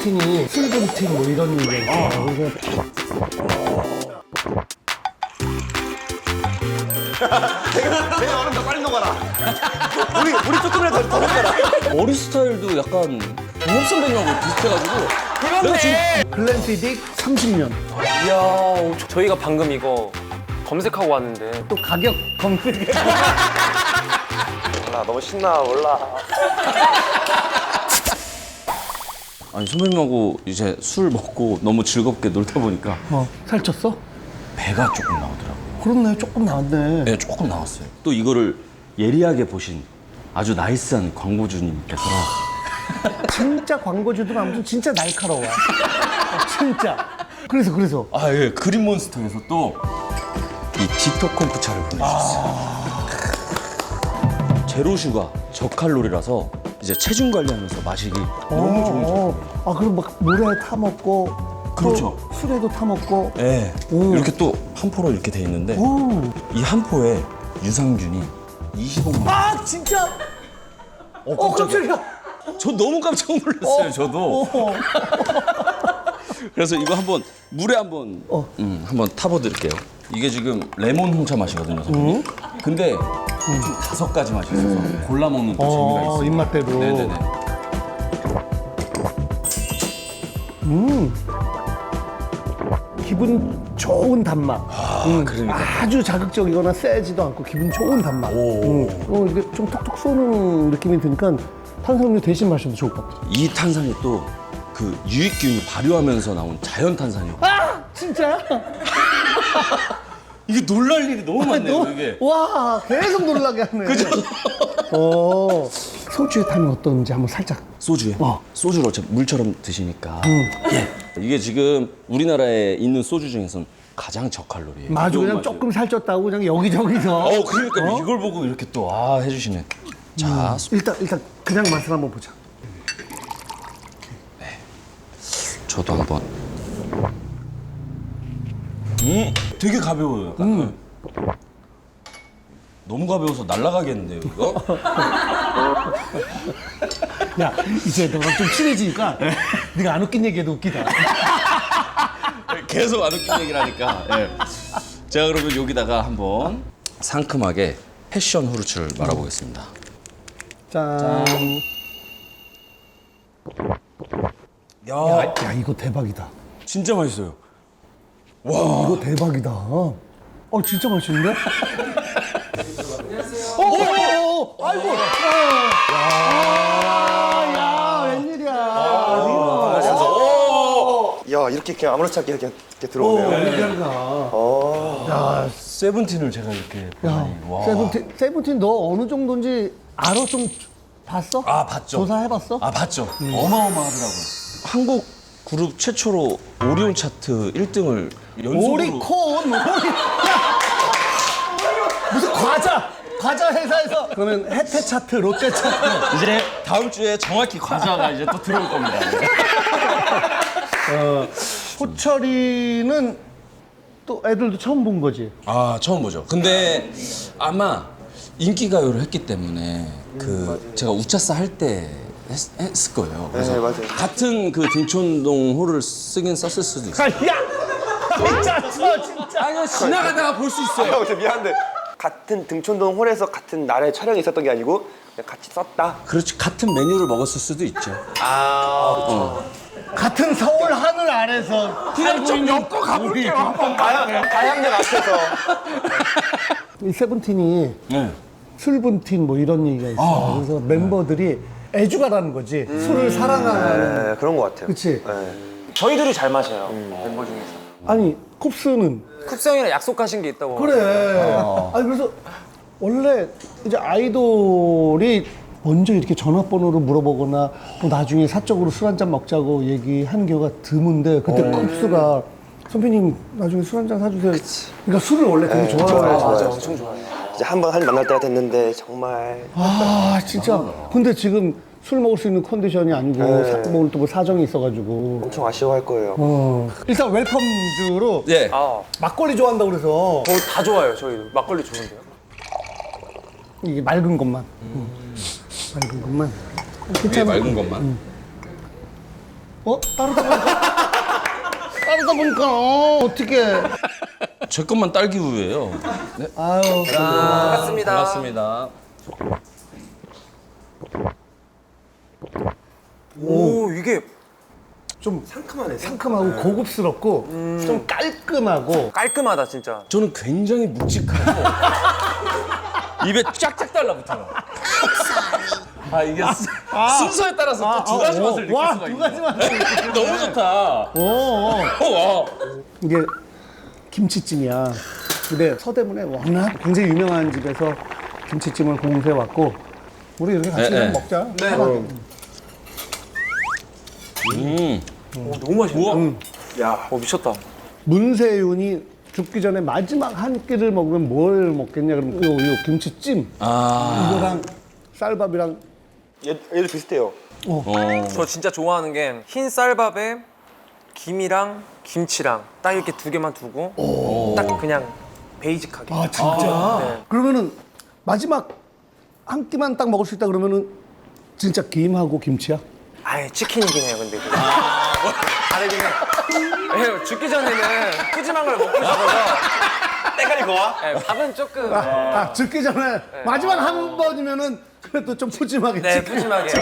세븐틴이 술븐틴 뭐 이런 얘기가 있어요. 그래서 내가 얼음 더 빨리 녹아라. 우리 조금이라도 더 녹아라. 머리 스타일도 약간 동엽 선배님하고 비슷해가지고 내가 지금 글렌피딕 30년. 이야, 저희가 방금 이거 검색하고 왔는데 또 가격 검색해. 몰라, 너무 신나, 몰라. 아니 선배님하고 이제 술 먹고 너무 즐겁게 놀다 보니까 살쪘어? 배가 조금 나오더라고요. 그렇네, 조금 나왔네. 네, 조금 나왔어요. 또 이거를 예리하게 보신 아주 나이스한 광고주님께서 진짜 광고주도 아무튼 진짜 날카로워. 진짜. 그래서. 아, 예, 그린몬스터에서 또 이 디톡 콤프차를 보내주셨어요. 제로 슈가, 저칼로리라서 이제 체중 관리하면서 마시기 너무 좋은 죠. 아, 그럼 막 물에 타 먹고. 그렇죠. 술에도 타 먹고. 네, 이렇게 또 한 포로 이렇게 돼 있는데 이 한 포에 유산균이 25만. 아, 진짜? 깜짝이야. 저 너무 깜짝 놀랐어요, 저도. 그래서 이거 한번 물에 한번 한번 타보드릴게요. 이게 지금 레몬 홍차 맛이거든요, 선생님. 근데 총 5가지 맛이 있어서 골라 먹는 또 재미가 있어요. 입맛대로. 네네네. 기분 좋은 단맛. 그러니까. 아주 자극적이거나 세지도 않고 기분 좋은 단맛. 이게 좀 톡톡 쏘는 느낌이 드니까 탄산음료 대신 마셔도 좋을 것 같아. 이 탄산이 또 그 유익균이 발효하면서 나온 자연 탄산이요. 아, 진짜? 이게 놀랄 일이 너무 많네요, 이게. 와, 계속 놀라게 하네. 그죠? 소주에 타면 어떤지 한번 살짝. 소주에? 소주를 어차피 물처럼 드시니까. 예. 이게 지금 우리나라에 있는 소주 중에서는 가장 저칼로리예요. 맞아, 그냥 맛이에요. 조금 살쪘다고 그냥 여기저기서. 그러니까 이걸 보고 이렇게 또 해주시네. 자, 일단 그냥 맛을 한번 보자. 저도 한번. 되게 가벼워요. 약간. 너무 가벼워서 날아가겠는데요, 이거? 야, 이제 너랑 좀 친해지니까 네가 안 웃긴 얘기해도 웃기다. 계속 안 웃긴 얘기를 하니까. 예. 제가 그러면 여기다가 한번 상큼하게 패션 후르츠를 말아보겠습니다. 짠. 야, 이거 대박이다. 진짜 맛있어요. 이거 대박이다. 진짜 맛있는데? 안녕하세요. 아이고. 야, 웬일이야. 야, 이렇게 그냥 아무렇지 않게 이렇게 들어오네요. 웬일이야. 세븐틴을 제가 이렇게 보다니. 와. 세븐틴 너 어느 정도인지 알아? 좀 봤어? 봤죠. 조사해봤어? 봤죠. 어마어마하더라고요. 한국 그룹 최초로 오리온 차트 1등을 연속으로. 오리콘. 야! 무슨 과자 회사에서. 그러면 혜태 차트, 롯데 차트. 이제 다음 주에 정확히 과자가 이제 또 들어올 겁니다. 호철이는 또 애들도 처음 본 거지? 처음 보죠. 근데 아마 인기가요를 했기 때문에 제가 우차싸 할 때 했을 거예요. 그래서 네, 맞아요. 같은 그 등촌동 홀을 쓰긴 썼을 수도 있어요. 야! 진짜 진짜. 이거 지나가다가 볼 수 있어요. 형, 저 미안한데 같은 등촌동 홀에서 같은 날에 촬영이 있었던 게 아니고 그냥 같이 썼다. 그렇지, 같은 메뉴를 먹었을 수도 있죠. 같은 서울 하늘 아래서 그냥 좀 엮어 가볼게요. 가양대 앞에서. 이 세븐틴이 네. 술분틴 뭐 이런 얘기가 있어. 그래서 멤버들이 애주가라는 거지. 술을 사랑하는. 네, 그런 것 같아요. 그치? 네. 저희들이 잘 마셔요. 멤버 중에서. 아니 쿱스는 쿱스 형이랑 약속하신 게 있다고. 그래. 아니 그래서 원래 이제 아이돌이 먼저 이렇게 전화번호를 물어보거나 뭐 나중에 사적으로 술 한잔 먹자고 얘기하는 경우가 드문데 그때 쿱스가 선배님 나중에 술 한잔 사주세요. 그러니까 술을 원래 되게 좋아해요. 맞아, 엄청 좋아해요. 이제 한 번 만날 때가 됐는데 정말 진짜. 근데 지금 술 먹을 수 있는 컨디션이 아니고 오늘 또 뭐 사정이 있어가지고. 엄청 아쉬워할 거예요. 일단 웰컴주로 네. 막걸리 좋아한다고 그래서 다 좋아요. 저희 막걸리 좋은데요. 이게 맑은 것만. 맑은 것만. 괜찮아. 맑은 것만. 따르다 보니까 어떻게? 제 것만 딸기 우유예요. 네. 아유. 반갑습니다. 반갑습니다. 오, 이게 좀 상큼하네. 상큼하고 고급스럽고 좀 깔끔하고. 깔끔하다, 진짜. 저는 굉장히 묵직하고 입에 쫙쫙 달라붙어요. 이게 순서에 따라서 또 두 가지 맛을 느낄 와, 수가 두 있네. 가지 맛을. 너무 좋다. 오. 와. 이게 김치찜이야. 근데 서대문에 워낙 굉장히 유명한 집에서 김치찜을 공수해 왔고 우리 이렇게 같이 네, 좀 먹자. 네. 너무 맛있다. 야, 미쳤다. 문세윤이 죽기 전에 마지막 한 끼를 먹으면 뭘 먹겠냐 그러면 요 김치찜 이거랑 쌀밥이랑 얘도 비슷해요. 저 진짜 좋아하는 게 흰 쌀밥에 김이랑 김치랑 딱 이렇게 두 개만 두고 딱 그냥 베이직하게. 아 진짜? 네. 그러면은 마지막 한 끼만 딱 먹을 수 있다 그러면은 진짜 김하고 김치야? 아예 치킨이긴 해요, 근데. 그게. 다르긴 해. 왜냐면 죽기 전에는 푸짐한 걸 먹고 싶어서 때깔이 고와? 네, 밥은 조금 죽기 전에 마지막 한 번이면은 그래도 좀 푸짐하겠지. 네, 푸짐하게.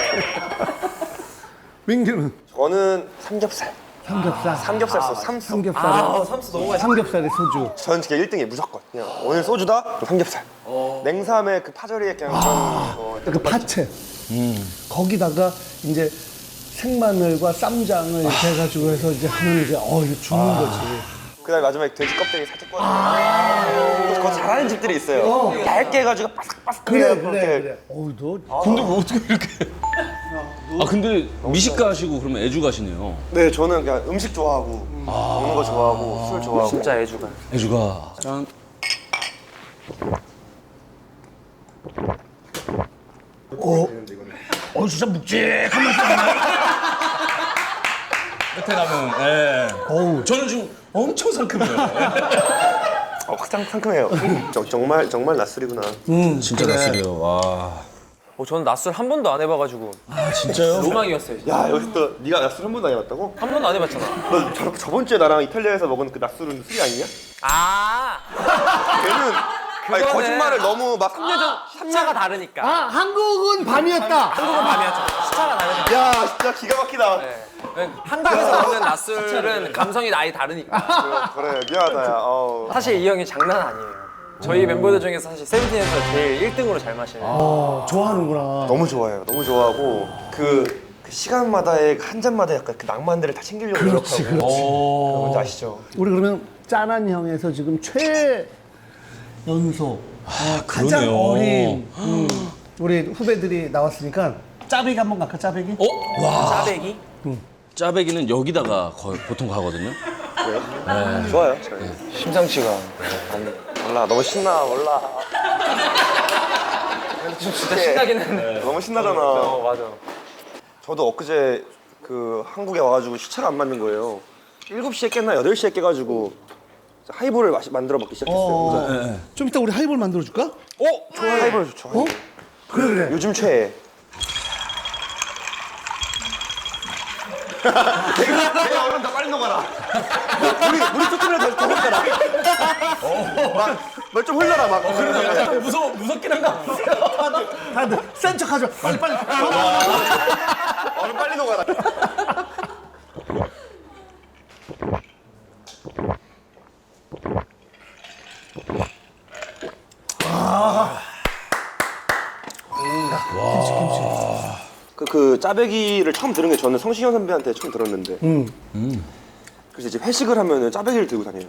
민규는 저는 삼겹살. 삼겹살. 삼겹살 소스, 삼겹살. 삼겹살에 삼수 너무 맛있어. 삼겹살에 소주. 저는 진짜 1등이에요, 무조건. 그냥 오늘 소주다? 그럼 삼겹살. 냉삼에 그 파절이에 그냥 그 파채. 거기다가 이제 생마늘과 쌈장을 이렇게 해가지고 해서 이제 하면 이제 이거 죽는 거지. 그다음에 마지막에 돼지 껍데기 살짝 꺼내. 그거 잘하는 집들이 있어요. 얇게 해가지고 바삭바삭하게 그렇게. 너 근데 왜 어떻게 이렇게? 근데 미식가 하시고 그러면 애주 가시네요. 네, 저는 그냥 음식 좋아하고 먹는 거 좋아하고 술 좋아하고. 진짜 애주가. 애주가. 짠. 진짜 묵직한 맛이 나네. 끝에 가면. 예. 어우. 저는 지금 엄청 상큼해요. 확 상큼해요. 정말 낯설이구나. 진짜 낯설이에요. 와. 저는 낮술 한 번도 안 해봐가지고 진짜요? 로망이었어요. 야, 여기서 또 네가 낯술 한 번도 안 해봤다고? 한 번도 안 해봤잖아. 너 저번 주에 나랑 이탈리아에서 먹은 그 낯술은 술이 아니냐? 걔는 아니, 그거는- 거짓말을 너무 막 3년 전 시차가 다르니까. 한국은 밤이었다. 한국은 밤이었죠. 시차가 다르니까. 야, 진짜 기가 막히다. 네. 한국에서 먹는 낮술은 감성이 아예 다르니까. 그래, 미안하다, 야. 사실 이 형이 장난 아니에요. 저희 멤버들 중에서 사실 세븐틴에서 제일 1등으로 잘 마시는. 좋아하는구나. 너무 좋아해요. 너무 좋아하고 그 시간마다의 한 잔마다 약간 그 낭만들을 다 챙기려고 그렇지, 노력하고. 그렇지. 그거 뭔지 아시죠? 우리 그러면 짠한 형에서 지금 최연소 가장 그러네요. 어린 우리 후배들이 나왔으니까 짜배기 한번 갈까? 짜배기? 짜배기? 짜배기는 여기다가 거의 보통 가거든요. 좋아요. 저희. 심상치가. 몰라, 너무 신나, 몰라. 진짜 신나긴 했네. 너무 신나잖아. 맞아. 저도 엊그제 그 한국에 와가지고 시차가 안 맞는 거예요. 7시에 깼나 8시에 깨가지고 하이볼을 만들어 먹기 시작했어요. 좀 이따 우리 하이볼 만들어줄까? 좋아요. 하이볼 좋죠. 하이볼. 그래. 요즘 최애. 내가 얼른다, 빨리 녹아라. 우리 뚜껑을 더 먹더라. 막 좀 흘러라, 막. 무섭긴 한가? 다들 센 척하죠. 빨리. 얼른 빨리 녹아라. 그 짜배기를 처음 들은 게 저는 성시경 선배한테 처음 들었는데. 그래서 이제 회식을 하면은 짜배기를 들고 다녀요.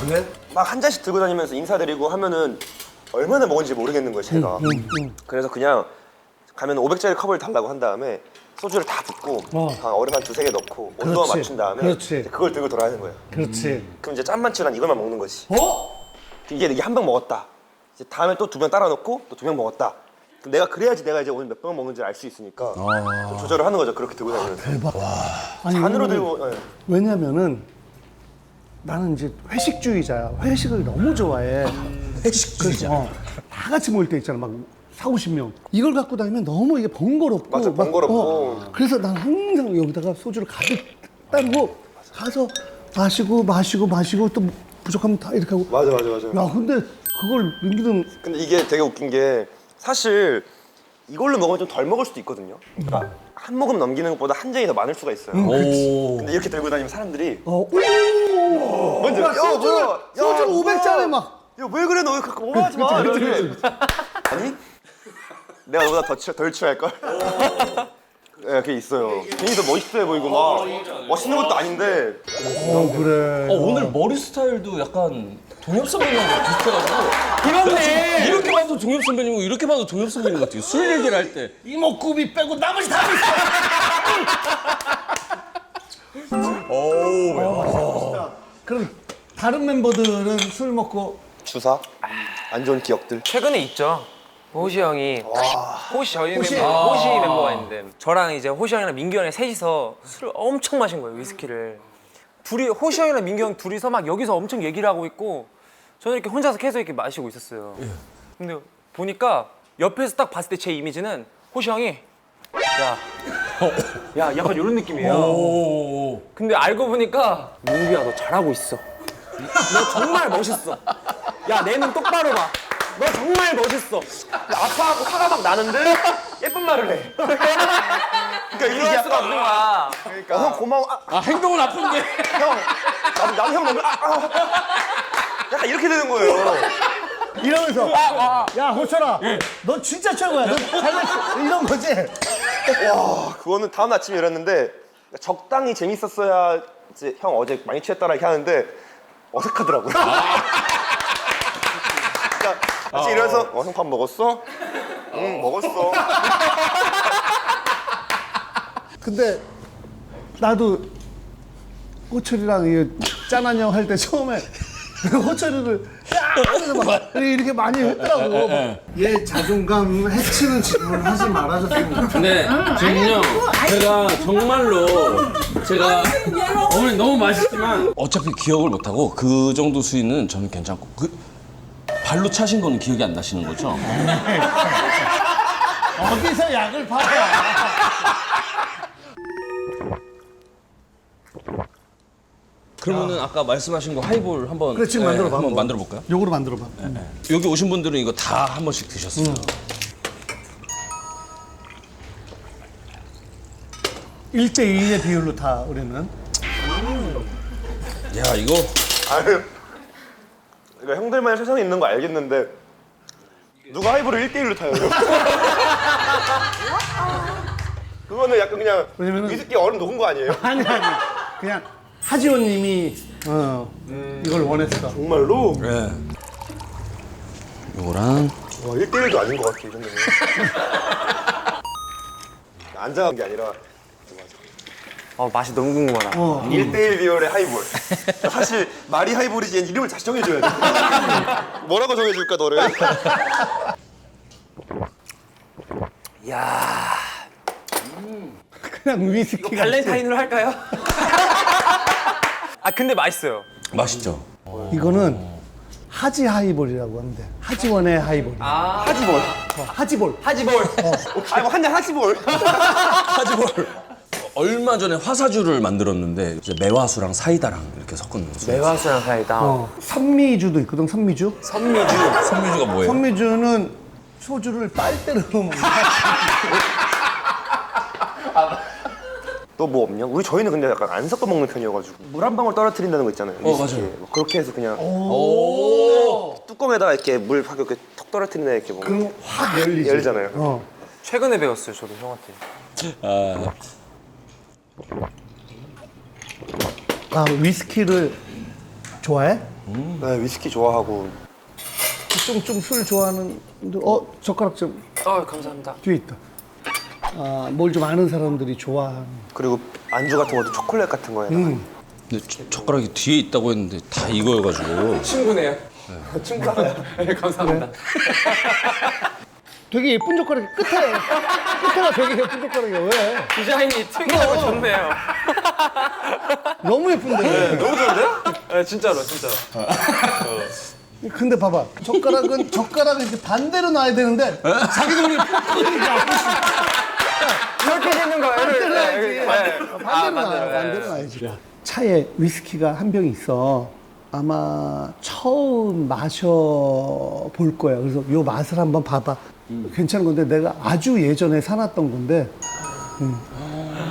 그래? 막 한 잔씩 들고 다니면서 인사드리고 하면은 얼마나 먹은지 모르겠는 거예요, 제가. 그래서 그냥 가면 500짜리 컵을 달라고 한 다음에 소주를 다 붓고 한 얼음 한 2-3개 넣고 온도만 그렇지. 맞춘 다음에 그렇지. 이제 그걸 들고 돌아가는 거예요. 그렇지. 그럼 이제 짠만치랑 이것만 먹는 거지. 이게 한 병 먹었다. 이제 다음에 또 2병 따라 놓고 또 2병 먹었다. 그럼 그래야지 내가 이제 오늘 몇 병 먹는지 알 수 있으니까 좀 조절을 하는 거죠. 그렇게 들고 다니면서. 대박. 아니, 안으로 왜냐면은- 들고. 예. 왜냐면은 나는 이제 회식주의자야. 회식을 너무 좋아해. 회식주의자. 그래서 다 같이 모일 때 있잖아. 막 4, 50명. 이걸 갖고 다니면 너무 이게 번거롭고. 맞아, 번거롭고. 그래서 난 항상 여기다가 소주를 가득 따르고 가서 마시고 또 부족하면 다 이렇게 하고. 맞아. 야, 근데 그걸 민기는 근데 이게 되게 웃긴 게 사실 이걸로 먹으면 좀 덜 먹을 수도 있거든요. 그러니까 한 모금 넘기는 것보다 한 잔이 더 많을 수가 있어요. 오. 근데 이렇게 들고 다니면 사람들이 오! 먼저 야, 소주 500잔에 막. 야, 왜 그래 너 그렇게 오버하지 마. 이러지. 아니 내가 너보다 덜 취할걸? 네, 그게 있어요. 괜히 더 멋있어 보이고 막 멋있는 것도 아닌데 그래. 오늘 머리 스타일도 약간 동엽 선배님하고 비슷해가지고 이렇네. 이렇게 봐도 동엽 선배님이고 이렇게 봐도 동엽 선배님 같아요. 술 얘기를 할 때 이목구비 빼고 나머지 다 있어. 그럼 다른 멤버들은 술 먹고 주사 안 좋은 기억들. 최근에 있죠. 호시 형이 저희 호시 멤버가 있는데 저랑 이제 호시 형이랑 민규 형이 셋이서 술을 엄청 마신 거예요. 위스키를. 호시 형이랑 민규 형 둘이서 막 여기서 엄청 얘기를 하고 있고 저는 이렇게 혼자서 계속 이렇게 마시고 있었어요. 근데 보니까 옆에서 딱 봤을 때 제 이미지는 호시 형이 야 약간 이런 느낌이에요. 근데 알고 보니까 민규야 너 잘하고 있어. 너 정말 멋있어. 야 내 눈 똑바로 봐. 너 정말 멋있어. 아파하고 화가 막 나는데 예쁜 말을 해. 그러니까 이해할 수가 없는 거야. 그러니까 형 고마워. 행동은 나쁜데 형 나도 형 너무 약간 이렇게 되는 거예요. 이러면서 야 호철아 너 진짜 최고야. 너 잘했어. 이런 거지. 와 그거는 다음 아침에 일어났는데 적당히 재밌었어야 이제 형 어제 많이 취했더라 이렇게 하는데 어색하더라고요. 그러니까 같이 일어나서 형 밥 먹었어? 응 먹었어. 근데 나도 호철이랑 이 짠한 형 할 때 처음에 호철이를 야! 하면서 막 이렇게 많이 했더라고. 얘 자존감 해치는 질문을 하지 말아줬으면 좋겠어. 근데 지금요 제가 정말로 제가 어머니 너무 맛있지만 어차피 기억을 못하고 그 정도 수위는 저는 괜찮고 그 발로 차신 거는 기억이 안 나시는 거죠? 어디서 약을 팔아? 그러면은 아까 말씀하신 거 하이볼 한번 그래, 지금 만들어봐, 한번 한번. 만들어 볼까요? 요거로 만들어봐. 여기 오신 분들은 이거 다 한 번씩 드셨어요. 1:2의 비율로 다 우리는. 야 이거 아유 이거 형들만의 세상에 있는 거 알겠는데 누가 하이볼을 1대1로 타요? 그거는 약간 그냥 왜냐면은- 위스키 얼음 녹은 거 아니에요? 아니 그냥 하지원님이 이걸 원했어. 정말로? 네. 요거랑 와 1대1도 아닌 것 같아 이 정도면. 앉아간 게 아니라 맛이 너무 궁금하다. 1대1 비율의 하이볼. 사실 말이 하이볼이지 얘는 이름을 다시 정해줘야 돼. 뭐라고 정해줄까 너를? 야 그냥 위스키. 발렌타인으로 할까요? 아 근데 맛있어요. 맛있죠? 이거는 하지 하이볼이라고 하는데 하지원의 하이볼. 하지볼. 하지볼. 하지볼. 아니 뭐 한잔 하지볼. 하지볼. 얼마 전에 화사주를 만들었는데 이제 매화수랑 사이다랑 이렇게 섞은 술. 매화수랑 사이다. 선미주도 있거든. 선미주. 선미주가 뭐예요? 선미주는 소주를 빨대로 먹는. 또 뭐 없냐? 저희는 근데 약간 안 섞어 먹는 편이어가지고 물 한 방울 떨어뜨린다는 거 있잖아요. 위스키에. 맞아요. 뭐 그렇게 해서 그냥 오. 뚜껑에다가 이렇게 물 확 이렇게 턱 떨어뜨리는 이렇게 뭐 그럼 확 열리지. 열리잖아요. 최근에 배웠어요 저도 형한테. 위스키를 좋아해? 네 위스키 좋아하고 좀 술 좋아하는 분들 젓가락 좀 감사합니다. 뒤에 있다. 뭘 좀 아는 사람들이 좋아하는. 그리고 안주 같은 것도 초콜릿 같은 거에 근데 젓가락이 뒤에 있다고 했는데 다 이거여가지고 친구네요. 친구가요. 네, 감사합니다. 되게 예쁜 젓가락이 끝에가 되게 예쁜 젓가락이야. 왜? 디자인이 특이하고 좋네요. 너무 예쁜데. 너무 좋은데요? 네, 진짜로. 근데 봐봐. 젓가락은 이렇게 반대로 놔야 되는데 자기 돈이 포크니까 이렇게 되는 반대로 거예요. 놔야지. 반대로 놔야지. 차에 위스키가 한 병이 있어. 아마 처음 마셔볼 거야. 그래서 요 맛을 한번 봐봐. 괜찮은 건데 내가 아주 예전에 사놨던 건데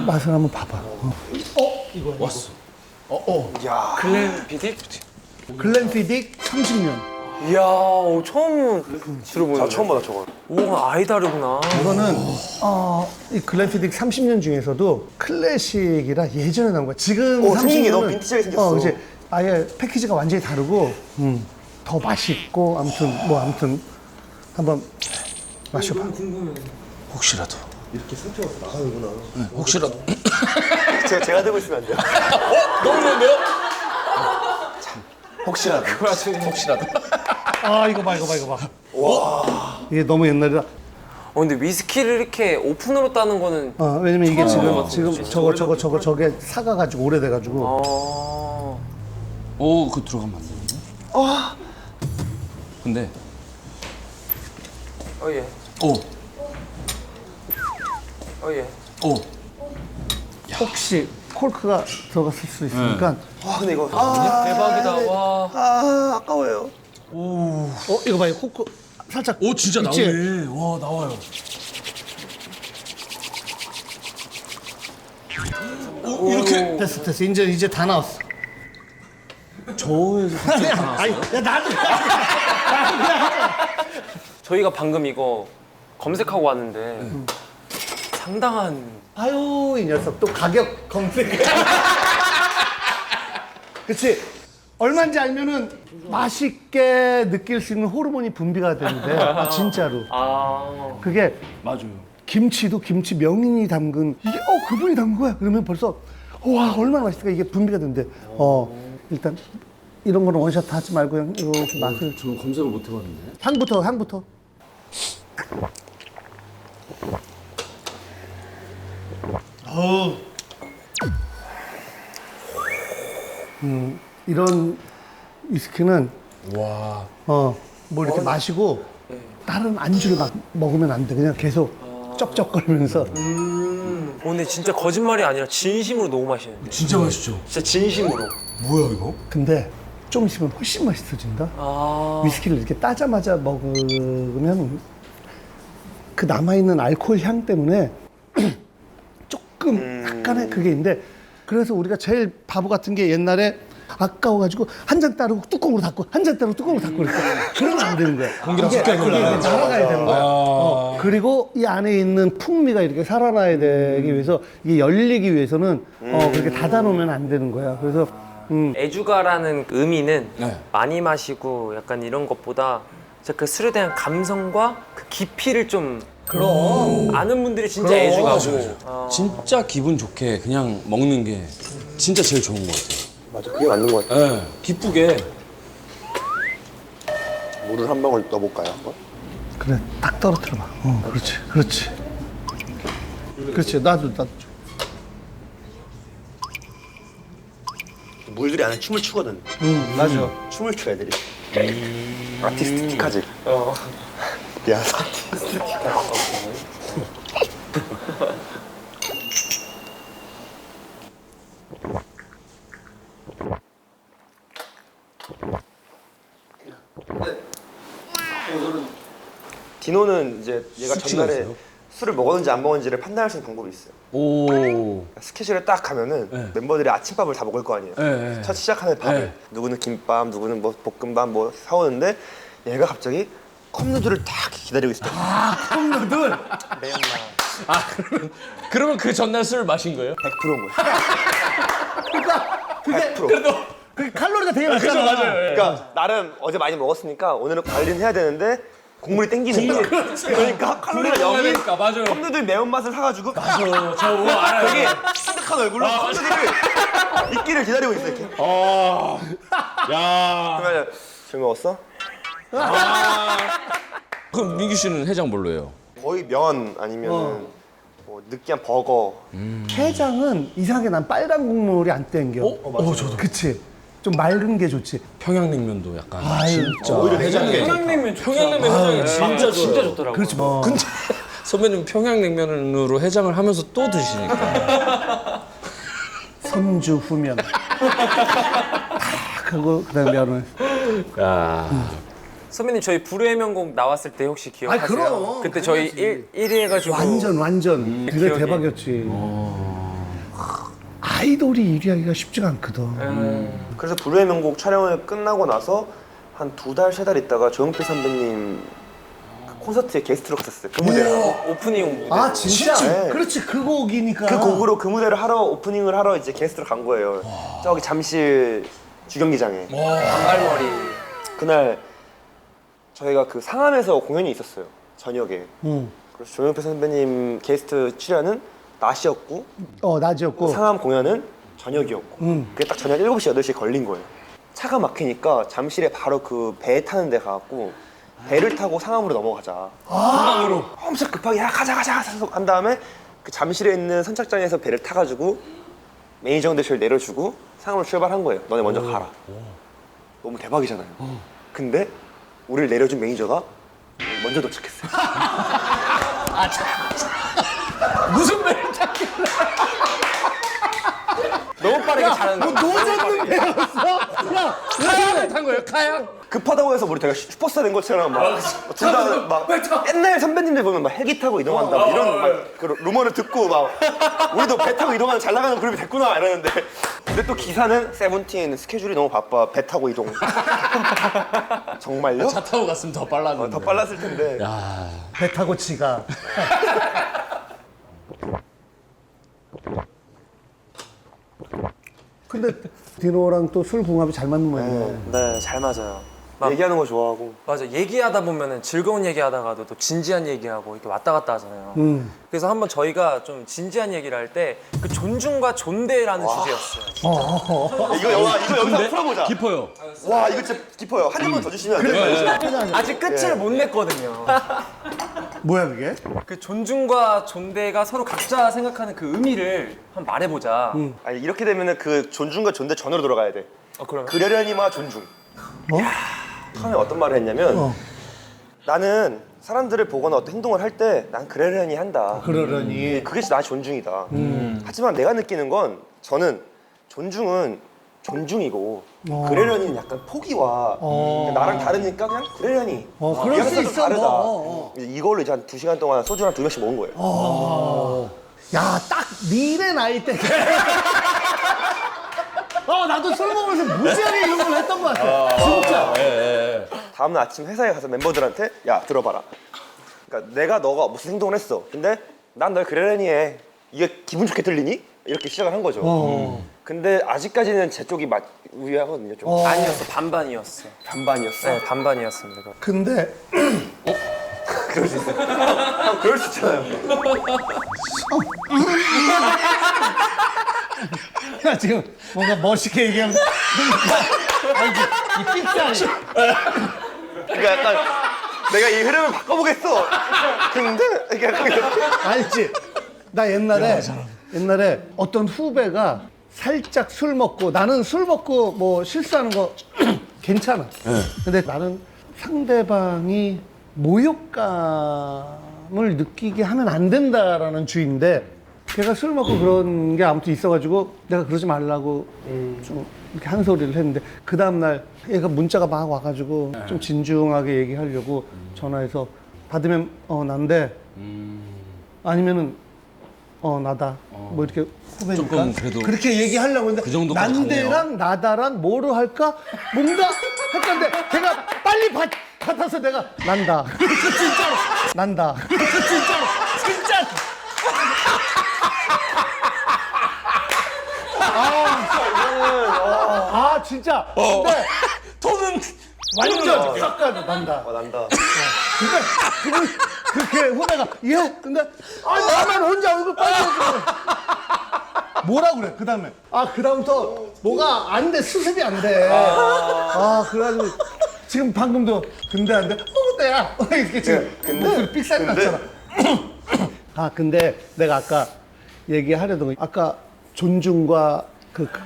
맛을 한번 봐봐. 이거 왔어. 야. 글렌피딕? 글렌피딕 30년. 이야, 처음 들어보는. 나 처음 받아 저거. 오, 아예 다르구나. 이거는 이 글렌피딕 30년 중에서도 클래식이라 예전에 나온 거야. 지금 생긴 게 30년은 너무 빈티지하게 생겼어. 그치. 아예 패키지가 완전히 다르고 더 맛있고 아무튼 한번 마셔봐. 혹시라도. 이렇게 상처가 나가는구나. 네, 혹시라도. 제가 들고 있으면 안 돼요? 너무 좋은데요? 혹시라도. 혹시라도. 이거 봐. 와. 이게 너무 옛날이라. 근데 위스키를 이렇게 오픈으로 따는 거는. 왜냐면 이게 처음 지금 저게 사가가지고 오래돼가지고. 오, 그거 들어가면 안 되는데? 근데, 예. 오, 예. 오. 혹시 콜크가 들어갔을 수 있으니까. 와 근데 이거 대박이다. 와. 아까워요. 이거 봐요. 코크 살짝. 오, 진짜 있지? 나오네. 와, 나와요. 오, 이렇게. 됐어. 이제 다 나왔어. 저에서 갑자기 다 나왔어요? 야 나도. 저희가 방금 이거 검색하고 왔는데 상당한. 아유 이 녀석 또 가격 검색. 그치. 얼마인지 알면은 맛있게 느낄 수 있는 호르몬이 분비가 되는데 진짜로. 그게 맞아요. 김치도 김치 명인이 담근 이게 그분이 담근 거야. 그러면 벌써 와 얼마나 맛있을까 이게 분비가 되는데 일단 이런 거는 원샷 하지 말고 그냥 이렇게 맛을. 저는 검색을 못 해봤는데. 향부터. 이런 위스키는 뭐 이렇게 마시고 다른 안주를 막 먹으면 안 돼. 그냥 계속 쩝쩝거리면서. 근데 진짜 거짓말이 아니라 진심으로 너무 맛있는데. 진짜 맛있죠? 진짜 진심으로. 뭐야, 이거? 근데 좀 있으면 훨씬 맛있어진다. 위스키를 이렇게 따자마자 먹으면 그 남아있는 알코올 향 때문에 조금 약간의 그게 있는데, 그래서 우리가 제일 바보 같은 게 옛날에 아까워가지고 한 잔 따르고 뚜껑으로 닫고 한 잔 따르고 뚜껑으로 닫고 그랬어. 그러면 안 되는 거야. 공기랑 이게 섞여 있구나. 날아가야 되는 거야. 그리고 이 안에 있는 풍미가 이렇게 살아나야 되기 위해서, 이게 열리기 위해서는 그렇게 닫아놓으면 안 되는 거야. 그래서 애주가라는 의미는 네. 많이 마시고 약간 이런 것보다 진짜 그 술에 대한 감성과 그 깊이를 좀 아는 분들이 진짜 애주가고. 진짜 기분 좋게 그냥 먹는 게 진짜 제일 좋은 것 같아요. 맞아 그게 맞는 것 같아. 네, 기쁘게. 물을 한 방울 넣어볼까요 한번? 그래, 딱 떨어뜨려봐. 그렇지. 나도. 물들이 안에 춤을 추거든. 맞아. 춤을 춰 애들이. 아티스틱하지. 미안하다. 디노는 이제 얘가 전날에 수치가 있어요? 술을 먹었는지 안 먹었는지를 판단할 수 있는 방법이 있어요. 오. 스케줄에 딱 가면은 네. 멤버들이 아침밥을 다 먹을 거 아니에요. 네. 첫 시작하는 밥을 네. 누구는 김밥, 누구는 뭐 볶음밥 뭐 사오는데 얘가 갑자기 컵누들을 딱 기다리고 있어요. 컵누들. 그러면 그 전날 술 마신 거예요? 100%인 거예요. 그게 100%. 그게 칼로리가 되게 많잖아. 그러니까 나름 어제 많이 먹었으니까 오늘은 관리는 해야 되는데 국물이 땡기는 거야. 그러니까 칼로리가 0인 되니까, 맞아요. 컵누들 매운맛을 사가지고 저 알아요. 되게 심각한 얼굴로 컵누들을 있기를 기다리고 있어 이렇게. 야. 그러면 술 먹었어? 그럼 민규 씨는 해장 뭘로 해요? 거의 면 아니면 뭐 느끼한 버거. 해장은 이상하게 난 빨간 국물이 안 땡겨. 저도. 그치. 좀 맑은 게 좋지. 평양냉면도 약간 아유, 진짜 오히려 해장에 평양냉면 평양냉면 해장이 진짜 진짜 좋아요. 좋더라고요. 그렇지 뭐. 근데 선배님 평양냉면으로 해장을 하면서 또 드시니까 선주 후면. 하고 그다음에 면을. 야. 선배님 저희 불후의 명곡 나왔을 때 혹시 기억하세요? 그럼. 그때 저희 1위 해가지고 완전. 그게 기억이. 대박이었지. 아이돌이 1위 하기가 쉽지가 않거든. 그래서 불후의 명곡 촬영을 끝나고 나서 한 2달, 3달 있다가 조용필 선배님 그 콘서트에 게스트로 갔었어요. 그 무대를 하러. 오프닝 무대. 아 진짜? 네. 그렇지 그 곡이니까. 그 곡으로 그 무대를 하러 오프닝을 하러 이제 게스트로 간 거예요. 저기 잠실 주경기장에. 단발머리. 그날 저희가 그 상암에서 공연이 있었어요. 저녁에. 그래서 조용필 선배님 게스트 출연은 낮이었고 낮이었고. 상암 공연은 저녁이었고 그게 딱 저녁 7시, 8시에 걸린 거예요. 차가 막히니까 잠실에 바로 그 배 타는 데 가갖고 배를 타고 상암으로 넘어가자. 상암으로? 엄청 급하게 야 가자 한 다음에 그 잠실에 있는 선착장에서 배를 타가지고 매니저인데 저를 내려주고 상암으로 출발한 거예요. 너네 먼저 가라. 너무 대박이잖아요. 근데 우리를 내려준 매니저가 먼저 도착했어요. 무슨 배를 탔길래? 너무 빠르게 잘하는 뭐 거. 노젓는 배였어? 야, 카약을 탄 거예요, 카약? 급하다고 해서 우리 되게 슈퍼스타 된 것처럼 막둘다막 옛날 선배님들 보면 막 헬기 타고 이동한다 막 이런 막 그 루머를 듣고 막 우리도 배 타고 이동하는 잘 나가는 그룹이 됐구나 이러는데 근데 또 기사는 세븐틴 스케줄이 너무 바빠 배 타고 이동. 정말요? 차 타고 갔으면 더 빨랐는데. 더 빨랐을 텐데. 배 타고 지가. 근데 디노랑 또 술 궁합이 잘 맞는 모양이네. 네, 잘 맞아요. 막 얘기하는 거 좋아하고. 맞아. 얘기하다 보면은 즐거운 얘기하다가도 또 진지한 얘기하고 이렇게 왔다 갔다 하잖아요. 그래서 한번 저희가 좀 진지한 얘기를 할 때 그 존중과 존대라는 주제였어요. 이거 영상 풀어보자. 깊어요. 와 이거 진짜 깊어요. 한 입만 더 주시면 안 돼요? 아직 끝을 못 냈거든요. 뭐야 그게? 그 존중과 존대가 서로 각자 생각하는 그 의미를 한번 말해보자. 아니 이렇게 되면은 그 존중과 존대 전으로 돌아가야 돼. 그러면 그러려니마 존중. 처음에 어떤 말을 했냐면 나는 사람들을 보거나 어떤 행동을 할 때 난 그러려니 한다. 그러려니. 그게 나의 존중이다. 하지만 내가 느끼는 건 저는 존중은 존중이고 그러려니는 약간 포기와 나랑 다르니까 그냥 그러려니. 그럴 수 뉘앙스가 좀 있어, 다르다. 뭐. 이제 이걸로 이제 한 2시간 동안 소주를 한 2병씩 먹은 거예요. 야, 딱 니네 나이 때. 나도 술 먹으면서 무지하게 이런 걸 했던 것 같아. 진짜. 다음날 아침 회사에 가서 멤버들한테 야 들어봐라. 그러니까 내가 너가 무슨 행동을 했어. 근데 난 널 그러려니 해. 이게 기분 좋게 들리니? 이렇게 시작을 한 거죠. 근데 아직까지는 제 쪽이 우위하거든요. 좀 아니었어. 반반이었어. 반반이었어. 네, 반반이었습니다. 근데 그럴 수 있어요. 형 그럴 수 있잖아요. 야, 지금 뭔가 멋있게 얘기하면 알지? 이 삑사리. 그러니까 약간 내가 이 흐름을 바꿔보겠어. 근데 이게 알지? 나 옛날에 어떤 후배가 살짝 술 먹고 나는 술 먹고 뭐 실수하는 거 괜찮아. 근데 나는 상대방이 모욕감을 느끼게 하면 안 된다라는 주의인데 걔가 술 먹고 그런 게 아무튼 있어가지고 내가 그러지 말라고 좀 이렇게 한 소리를 했는데 그 다음날 얘가 문자가 막 와가지고 좀 진중하게 얘기하려고 전화해서 받으면 난데 아니면은 나다 뭐 이렇게 후배니까 조금 그래도 그렇게 얘기하려고 했는데 그 정도까지 난데랑 나다랑 뭐로 할까 뭔가 할 건데 걔가 빨리 받아서 내가 난다 진짜로 난다 진짜로 진짜 진짜 근데 돈은 완전 싹 가져 난다 난다. 근데 그렇게 후배가 근데 나만 혼자 얼굴 빨개지고 뭐라 그래 그 다음에 그 다음부터 뭐가 안 돼 수습이 안돼 그래가지고 지금 방금도 근데 안 돼 내야 이렇게 지금 목소리 삑사리 났잖아 근데 내가 아까 얘기하려던 거 아까 존중과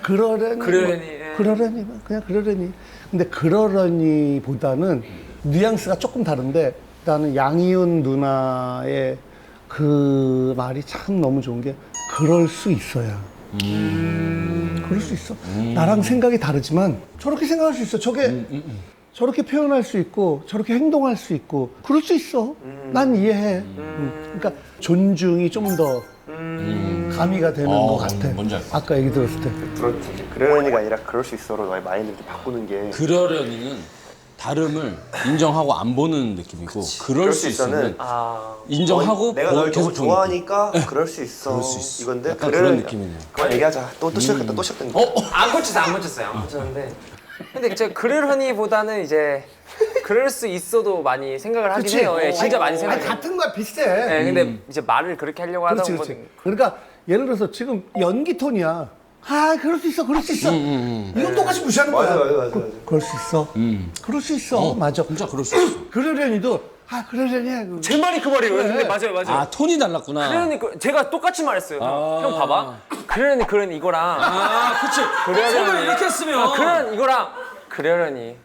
그러려니 그러려니 그러려니 그냥 그러려니. 근데 그러려니보다는 뉘앙스가 조금 다른데 나는 양희은 누나의 그 말이 참 너무 좋은 게 그럴 수 있어야. 그럴 수 있어. 나랑 생각이 다르지만 저렇게 생각할 수 있어. 저렇게 표현할 수 있고 저렇게 행동할 수 있고 그럴 수 있어. 난 이해해. 그러니까 존중이 좀 더 가미가 되는 것 같아. 뭔지 알 것 아까 얘기 들었을 때. 그렇지. 그러려니가 아니라 그럴 수 있어로 너의 마인드를 좀 바꾸는 게. 그러려니는 다름을 인정하고 안 보는 느낌이고 그럴 수 있어는 인정하고 내가 널 계속 너무 좋아하니까 그럴 수 있어. 그럴 수 있어. 이건데 약간 그런 느낌이네. 그만 얘기하자. 또 시작했다. 또 시작된다. 안 고쳤어요. 안 고쳤는데. 근데 제가 그러려니보다는 이제 그럴 수 있어도 많이 생각을 하긴 해요. 예, 진짜 많이 생각해요. 같은 거야 비슷해. 네, 근데 이제 말을 그렇게 하려고 하다 그렇지, 보면 그렇지. 그러니까 예를 들어서 지금 연기 톤이야. 아, 그럴 수 있어, 그럴 수 있어. 이건 똑같이 무시하는 거야. 맞아. 그럴 수 있어. 그럴 수 있어. 맞아. 진짜 그럴 수 있어. 그러려니도 아, 그러려니. 제 말이 그 말이에요. 그래. 근데 맞아요. 아 톤이 달랐구나. 그러니 제가 똑같이 말했어요. 형 봐봐. 그러니 이거랑 아 그치. 손을 이렇게 했으면. 그런 이거랑 그러려니.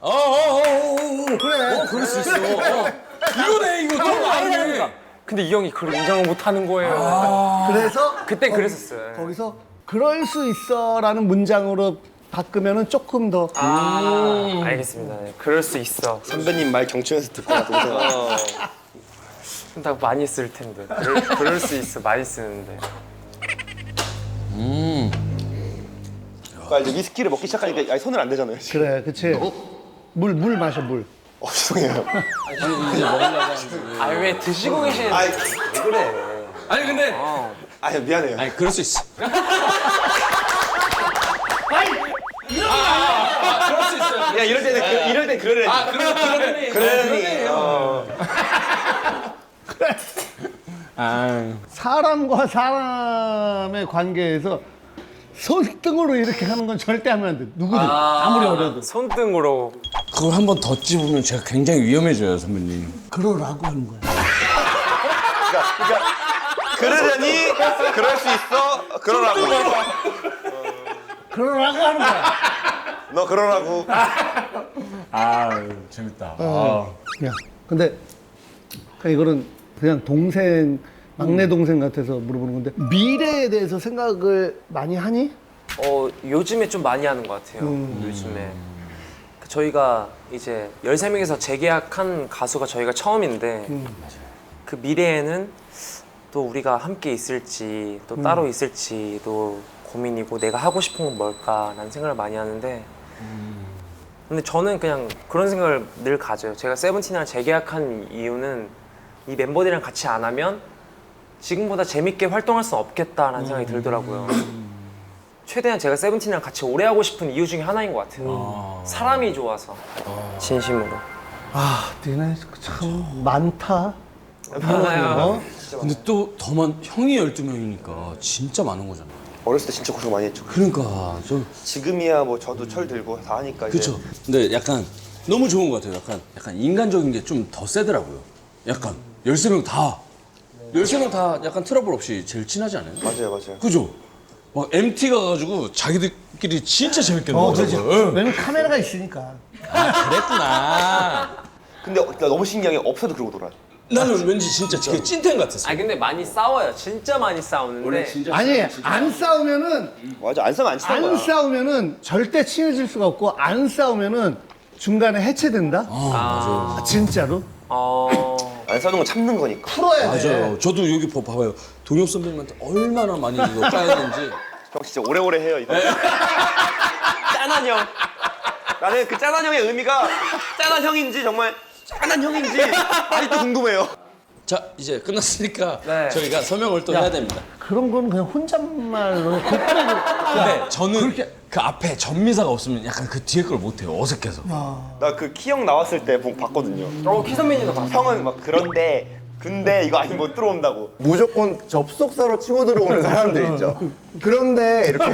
그래. 그럴 수 있어. 이거네 이거 너무 아니네. 근데 이 형이 그걸 인정을 못 하는 거예요. 그래서 그때 그랬었어요. 거기서 그럴 수 있어라는 문장으로 바꾸면은 조금 더 알겠습니다. 네, 그럴 수 있어. 선배님 말 경청해서 듣고 나서 나 많이 쓸 텐데. 그럴 수 있어. 많이 쓰는데. 그러니까 이제 위스키를 먹기 시작하니까 아예 손을 안 대잖아요. 지금. 그래, 그치. 물 마셔, 물. 죄송해요. 아 왜 드시고 계시는? 아이 왜 그래? 아니 근데 아니 미안해요. 아니 그럴 수 있어. 야 이럴 때 그러려니. 그러려니. 사람과 사람의 관계에서 손등으로 이렇게 하는 건 절대 하면 안 돼. 누구든. 아무리 어려도. 손등으로. 그걸 한 번 더 찝으면 제가 굉장히 위험해져요 선배님. 그러라고 하는 거야. 그러려니 그럴 수 있어. 그러라고. 그러라고 하는 거야. 너 그러라고. 아 재밌다. 야, 근데 그냥 이거는 그냥 동생, 막내 동생 같아서 물어보는 건데 미래에 대해서 생각을 많이 하니? 요즘에 좀 많이 하는 것 같아요. 요즘에. 저희가 이제 13명에서 재계약한 가수가 저희가 처음인데 그 미래에는 또 우리가 함께 있을지 또 따로 있을지도 고민이고 내가 하고 싶은 건 뭘까라는 생각을 많이 하는데 근데 저는 그냥 그런 생각을 늘 가져요. 제가 세븐틴이랑 재계약한 이유는 이 멤버들이랑 같이 안 하면 지금보다 재밌게 활동할 수 없겠다라는 생각이 들더라고요. 최대한 제가 세븐틴이랑 같이 오래 하고 싶은 이유 중에 하나인 것 같아요. 사람이 좋아서 진심으로. 아, 니네 참 많다. 많아요. 근데 또 더만 형이 12명이니까 진짜 많은 거잖아. 어렸을 때 진짜 고생 많이 했죠. 그러니까 좀 지금이야 뭐 저도 철 들고 다 하니까 이제. 그렇죠. 근데 약간 너무 좋은 것 같아요. 약간 인간적인 게 좀 더 세더라고요. 약간 13명 다 13명 다 약간 트러블 없이 제일 친하지 않아요? 맞아요. 그죠? 막 MT 가가지고 자기들끼리 진짜 재밌게 그렇지. 놀더라고요. 왜냐면 카메라가 있으니까. 그랬구나. 근데 나 너무 신기한 게 없어도 그러고 놀아요. 나는 왠지 진짜 되게 찐텐 같았어. 아니 근데 많이 싸워요. 진짜 많이 싸우는데. 아니, 안 싸우면은 맞아. 안 싸면 안 친한 거야. 안 싸우면은 절대 친해질 수가 없고 안 싸우면은 중간에 해체된다? 아, 진짜로? 안 싸우는 건 참는 거니까. 풀어야 돼. 맞아요. 저도 여기 봐봐요. 동엽 선배님한테 얼마나 많이 이거 까야 되는지. 형 진짜 오래오래 해요 이거. 짠한 형. 나는 그 짠한 형의 의미가 짠한 형인지 정말 짠한 형인지 아직도 궁금해요. 자 이제 끝났으니까 네. 저희가 서명을 또 해야 됩니다. 그런 거는 그냥 혼잣말로 곱빼기. 근데 저는 그 앞에 전미사가 없으면 약간 그 뒤에 걸 못해요. 어색해서. 나 그 키 형 나왔을 때 봤거든요. 키 선배님도 봤어. 형은 막 근데 이거 아니면 못 들어온다고. 무조건 접속사로 치고 들어오는 사람들 있죠. 그런데 이렇게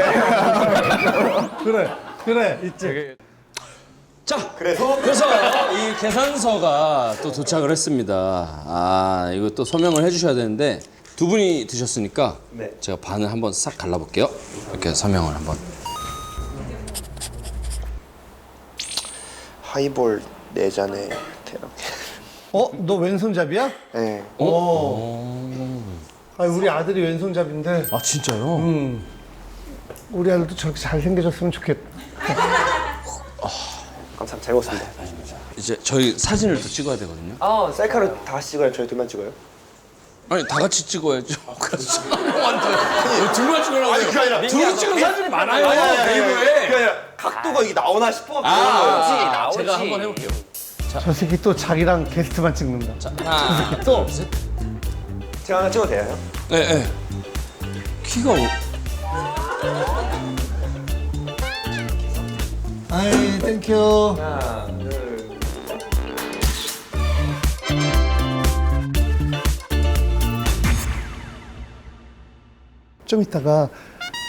그래, 있지. 자, 그래서 이 계산서가 또 도착을 했습니다. 아, 이거 또 서명을 해주셔야 되는데 두 분이 드셨으니까 네. 제가 반을 한번 싹 갈라볼게요. 이렇게 서명을 한번. 하이볼 4잔에 대략. 너 왼손잡이야? 네. 아, 우리 아들이 왼손잡인데 아 진짜요? 우리 아들도 저렇게 잘생겨졌으면 좋겠다. 감사합니다. 잘 먹었습니다. 이제 저희 사진을 또 찍어야 되거든요. 셀카를 다 같이 찍어요? 저희 둘만 찍어요? 아니 다 같이 찍어야죠. 그렇죠. 완전 둘만 찍으라고. 아니, 그게 아니라 둘이 찍은 사진 많아요. 네이버에. 그게 아니라 각도가 이게 나오나 싶어. 나오지. 제가 한번 해볼게요. 저 새끼 또 자기랑 게스트만 찍는다. 하나, 또 제가 하나 찍어도 돼요? 네, 네. 키가 아이, 땡큐. 좀 이따가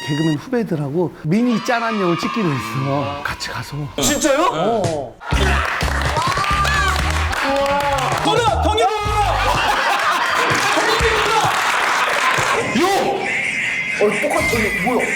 개그맨 후배들하고 미니 짠한역을 찍기로 했어. 같이 가서. 진짜요? 똑같은 뭐야?